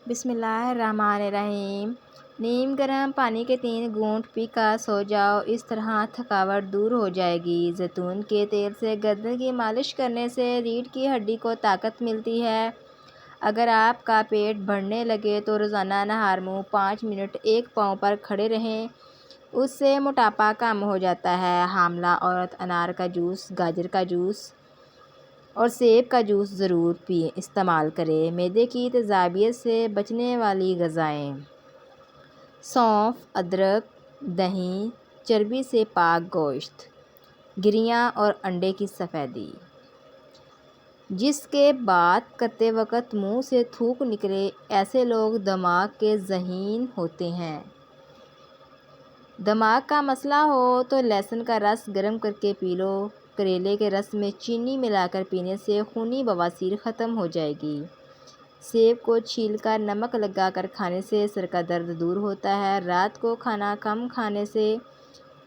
بسم اللہ الرحمن الرحیم۔ نیم گرم پانی کے 3 گھونٹ پی کر سو جاؤ، اس طرح تھکاوٹ دور ہو جائے گی۔ زیتون کے تیل سے گردن کی مالش کرنے سے ریڑھ کی ہڈی کو طاقت ملتی ہے۔ اگر آپ کا پیٹ بڑھنے لگے تو روزانہ نہار منہ 5 منٹ ایک پاؤں پر کھڑے رہیں، اس سے موٹاپا کم ہو جاتا ہے۔ حاملہ عورت انار کا جوس، گاجر کا جوس اور سیب کا جوس ضرور استعمال کرے۔ معدے کی تیزابیت سے بچنے والی غذائیں: سونف، ادرک، دہی، چربی سے پاک گوشت، گریاں اور انڈے کی سفیدی۔ جس کے بات کرتے وقت منہ سے تھوک نکلے، ایسے لوگ دماغ کے ذہین ہوتے ہیں۔ دماغ کا مسئلہ ہو تو لہسن کا رس گرم کرکے پی لو۔ کریلے کے رس میں چینی ملا کر پینے سے خونی بواسیر ختم ہو جائے گی۔ سیب کو چھیل کر نمک لگا کر کھانے سے سر کا درد دور ہوتا ہے۔ رات کو کھانا کم کھانے سے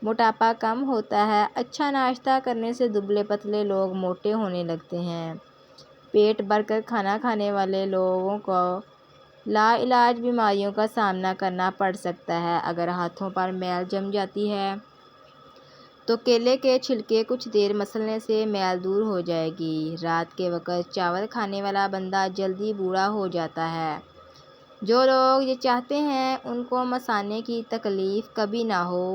موٹاپا کم ہوتا ہے۔ اچھا ناشتہ کرنے سے دبلے پتلے لوگ موٹے ہونے لگتے ہیں۔ پیٹ بھر کر کھانا کھانے والے لوگوں کو لا علاج بیماریوں کا سامنا کرنا پڑ سکتا ہے۔ اگر ہاتھوں پر میل جم جاتی ہے تو کیلے کے چھلکے کچھ دیر مسلنے سے میل دور ہو جائے گی۔ رات کے وقت چاول کھانے والا بندہ جلدی بوڑھا ہو جاتا ہے۔ جو لوگ یہ چاہتے ہیں ان کو مثانے کی تکلیف کبھی نہ ہو،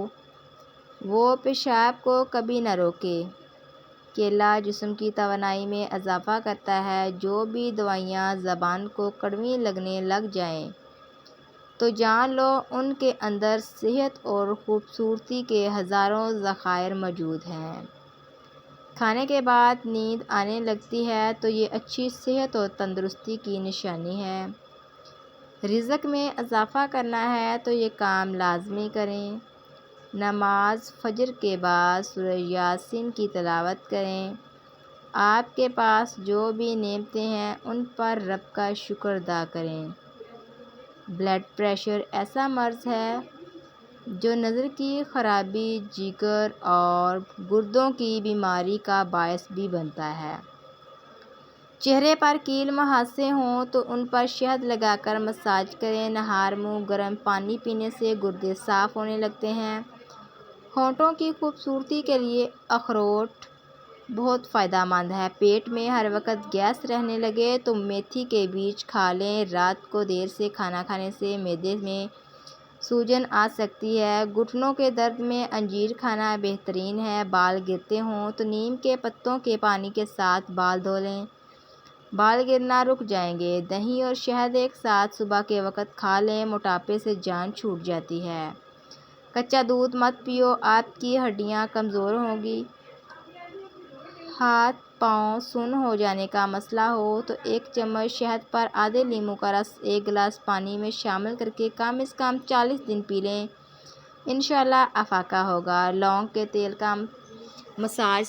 وہ پیشاب کو کبھی نہ روکے۔ کیلا جسم کی توانائی میں اضافہ کرتا ہے۔ جو بھی دوائیاں زبان کو کڑوی لگنے لگ جائیں تو جان لو ان کے اندر صحت اور خوبصورتی کے ہزاروں ذخائر موجود ہیں۔ کھانے کے بعد نیند آنے لگتی ہے تو یہ اچھی صحت اور تندرستی کی نشانی ہے۔ رزق میں اضافہ کرنا ہے تو یہ کام لازمی کریں۔ نماز فجر کے بعد سورہ یاسین کی تلاوت کریں۔ آپ کے پاس جو بھی نعمتیں ہیں ان پر رب کا شکر ادا کریں۔ بلڈ پریشر ایسا مرض ہے جو نظر کی خرابی، جگر اور گردوں کی بیماری کا باعث بھی بنتا ہے۔ چہرے پر کیل مہاسے ہوں تو ان پر شہد لگا کر مساج کریں۔ نہار منہ گرم پانی پینے سے گردے صاف ہونے لگتے ہیں۔ ہونٹوں کی خوبصورتی کے لیے اخروٹ بہت فائدہ مند ہے۔ پیٹ میں ہر وقت گیس رہنے لگے تو میتھی کے بیج کھا لیں۔ رات کو دیر سے کھانا کھانے سے معدے میں سوجن آ سکتی ہے۔ گھٹنوں کے درد میں انجیر کھانا بہترین ہے۔ بال گرتے ہوں تو نیم کے پتوں کے پانی کے ساتھ بال دھو لیں، بال گرنا رک جائیں گے۔ دہی اور شہد ایک ساتھ صبح کے وقت کھا لیں، موٹاپے سے جان چھوٹ جاتی ہے۔ کچا دودھ مت پیو، آپ کی ہڈیاں کمزور ہوں گی۔ ہاتھ پاؤں سن ہو جانے کا مسئلہ ہو تو 1 چمچ شہد پر آدھے لیموں کا رس 1 گلاس پانی میں شامل کرکے کم از کم 40 دن پی لیں، انشاءاللہ افاقہ ہوگا۔ لونگ کے تیل کا مساج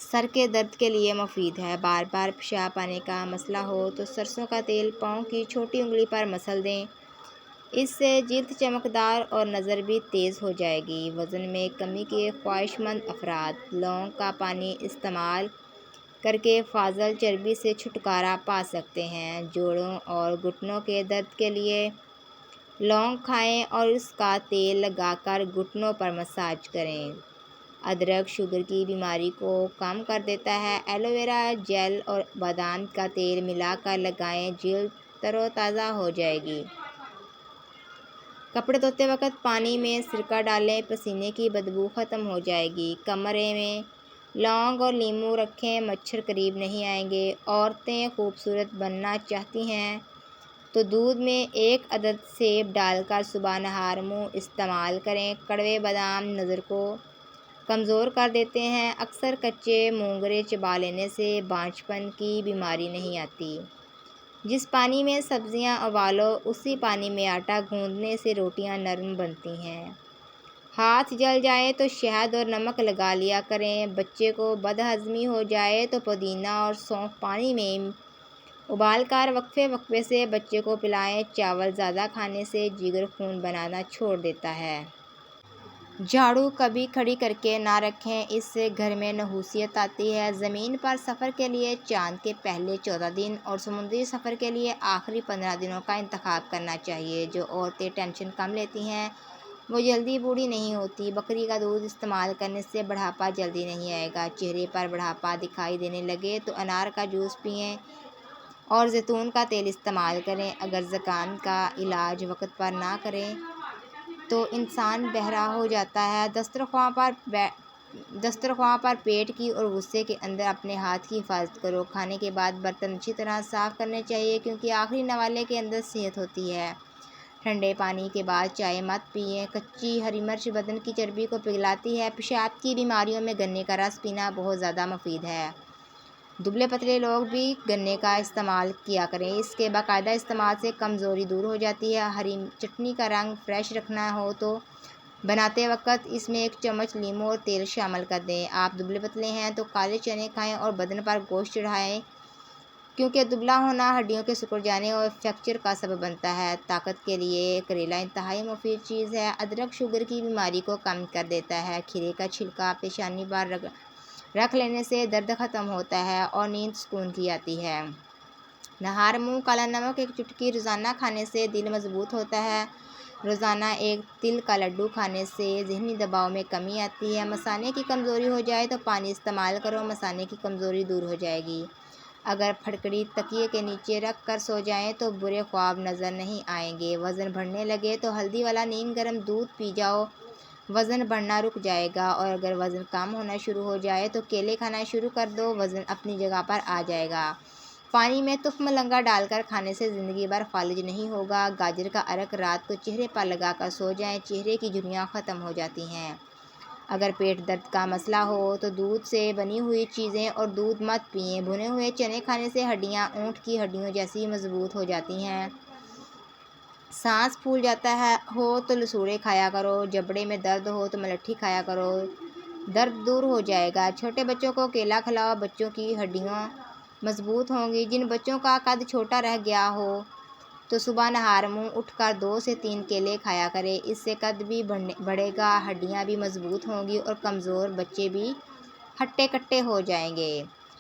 سر کے درد کے لیے مفید ہے۔ بار بار پیشاب آنے کا مسئلہ ہو تو سرسوں کا تیل پاؤں کی چھوٹی انگلی پر مسل دیں، اس سے جلد چمکدار اور نظر بھی تیز ہو جائے گی۔ وزن میں کمی کے خواہش مند افراد لونگ کا پانی استعمال کرکے فاضل چربی سے چھٹکارا پا سکتے ہیں۔ جوڑوں اور گھٹنوں کے درد کے لیے لونگ کھائیں اور اس کا تیل لگا کر گھٹنوں پر مساج کریں۔ ادرک شوگر کی بیماری کو کم کر دیتا ہے۔ ایلو ویرا جیل اور بادام کا تیل ملا کر لگائیں، جلد تر و تازہ ہو جائے گی۔ کپڑے دھوتے وقت پانی میں سرکہ ڈالیں، پسینے کی بدبو ختم ہو جائے گی۔ کمرے میں لونگ اور لیموں رکھیں، مچھر قریب نہیں آئیں گے۔ عورتیں خوبصورت بننا چاہتی ہیں تو دودھ میں 1 عدد سیب ڈال کر صبح نہار منہ استعمال کریں۔ کڑوے بادام نظر کو کمزور کر دیتے ہیں۔ اکثر کچے مونگرے چبا لینے سے بانجھپن کی بیماری نہیں آتی۔ جس پانی میں سبزیاں ابالو اسی پانی میں آٹا گوندھنے سے روٹیاں نرم بنتی ہیں۔ ہاتھ جل جائیں تو شہد اور نمک لگا لیا کریں۔ بچے کو بد ہضمی ہو جائے تو پودینہ اور سونف پانی میں ابال کر وقفے وقفے سے بچے کو پلائیں۔ چاول زیادہ کھانے سے جگر خون بنانا چھوڑ دیتا ہے۔ جھاڑو کبھی کھڑی کر کے نہ رکھیں، اس سے گھر میں نحوست آتی ہے۔ زمین پر سفر کے لیے چاند کے پہلے 14 دن اور سمندری سفر کے لیے آخری 15 دنوں کا انتخاب کرنا چاہیے۔ جو عورتیں ٹینشن کم لیتی ہیں وہ جلدی بوڑھی نہیں ہوتی۔ بکری کا دودھ استعمال کرنے سے بڑھاپا جلدی نہیں آئے گا۔ چہرے پر بڑھاپا دکھائی دینے لگے تو انار کا جوس پئیں اور زیتون کا تیل استعمال کریں۔ اگر زکام کا علاج وقت پر نہ کریں تو انسان بہرا ہو جاتا ہے۔ دسترخوان پر پیٹ کی اور غصے کے اندر اپنے ہاتھ کی حفاظت کرو۔ کھانے کے بعد برتن اچھی طرح صاف کرنے چاہیے کیونکہ آخری نوالے کے اندر صحت ہوتی ہے۔ ٹھنڈے پانی کے بعد چائے مت پئیں۔ کچی ہری مرچ بدن کی چربی کو پگھلاتی ہے۔ پیشاب کی بیماریوں میں گنے کا رس پینا بہت زیادہ مفید ہے۔ دبلے پتلے لوگ بھی گنے کا استعمال کیا کریں، اس کے باقاعدہ استعمال سے کمزوری دور ہو جاتی ہے۔ ہری چٹنی کا رنگ فریش رکھنا ہو تو بناتے وقت اس میں 1 چمچ لیموں اور تیل شامل کر دیں۔ آپ دبلے پتلے ہیں تو کالے چنے کھائیں اور بدن پر گوشت چڑھائیں کیونکہ دبلا ہونا ہڈیوں کے سکڑ جانے اور فریکچر کا سبب بنتا ہے۔ طاقت کے لیے کریلا انتہائی مفید چیز ہے۔ ادرک شوگر کی بیماری کو کم کر دیتا ہے۔ کھیرے کا چھلکا پیشانی پر رکھ لینے سے درد ختم ہوتا ہے اور نیند سکون کی آتی ہے۔ نہار منہ کالا نمک 1 چٹکی روزانہ کھانے سے دل مضبوط ہوتا ہے۔ روزانہ 1 تل کا لڈو کھانے سے ذہنی دباؤ میں کمی آتی ہے۔ مثانے کی کمزوری ہو جائے تو پانی استعمال کرو، مثانے کی کمزوری دور ہو جائے گی۔ اگر پھٹکڑی تکیے کے نیچے رکھ کر سو جائیں تو برے خواب نظر نہیں آئیں گے۔ وزن بڑھنے لگے تو ہلدی والا نیم گرم دودھ پی جاؤ، وزن بڑھنا رک جائے گا۔ اور اگر وزن کم ہونا شروع ہو جائے تو کیلے کھانا شروع کر دو، وزن اپنی جگہ پر آ جائے گا۔ پانی میں تخم لنگا ڈال کر کھانے سے زندگی بھر فالج نہیں ہوگا۔ گاجر کا ارک رات کو چہرے پر لگا کر سو جائیں، چہرے کی جھریاں ختم ہو جاتی ہیں۔ اگر پیٹ درد کا مسئلہ ہو تو دودھ سے بنی ہوئی چیزیں اور دودھ مت پئیں۔ بھنے ہوئے چنے کھانے سے ہڈیاں اونٹ کی ہڈیوں جیسی مضبوط ہو جاتی ہیں۔ سانس پھول جاتا ہو تو لسوڑے کھایا کرو، جبڑے میں درد ہو تو ملٹھی کھایا کرو، درد دور ہو جائے گا۔ چھوٹے بچوں کو کیلا کھلاؤ، بچوں کی ہڈیاں مضبوط ہوں گی۔ جن بچوں کا قد چھوٹا رہ گیا ہو تو صبح نہار منہ اٹھ کر 2 سے 3 کیلے کھایا کرے، اس سے قد بھی بڑھے گا، ہڈیاں بھی مضبوط ہوں گی اور کمزور بچے بھی ہٹے کٹے ہو جائیں گے۔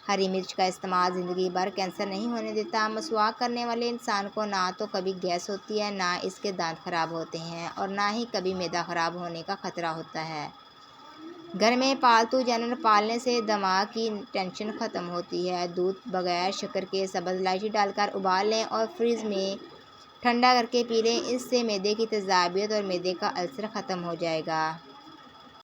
ہری مرچ کا استعمال زندگی بھر کینسر نہیں ہونے دیتا۔ مسواک کرنے والے انسان کو نہ تو کبھی گیس ہوتی ہے، نہ اس کے دانت خراب ہوتے ہیں اور نہ ہی کبھی معدہ خراب ہونے کا خطرہ ہوتا ہے۔ گھر میں پالتو جانور پالنے سے دماغ کی ٹینشن ختم ہوتی ہے۔ دودھ بغیر شکر کے سبز الائچی ڈال کر ابال لیں اور فریز میں ٹھنڈا کر کے پی لیں، اس سے معدے کی تیزابیت اور معدے کا السر ختم ہو جائے گا۔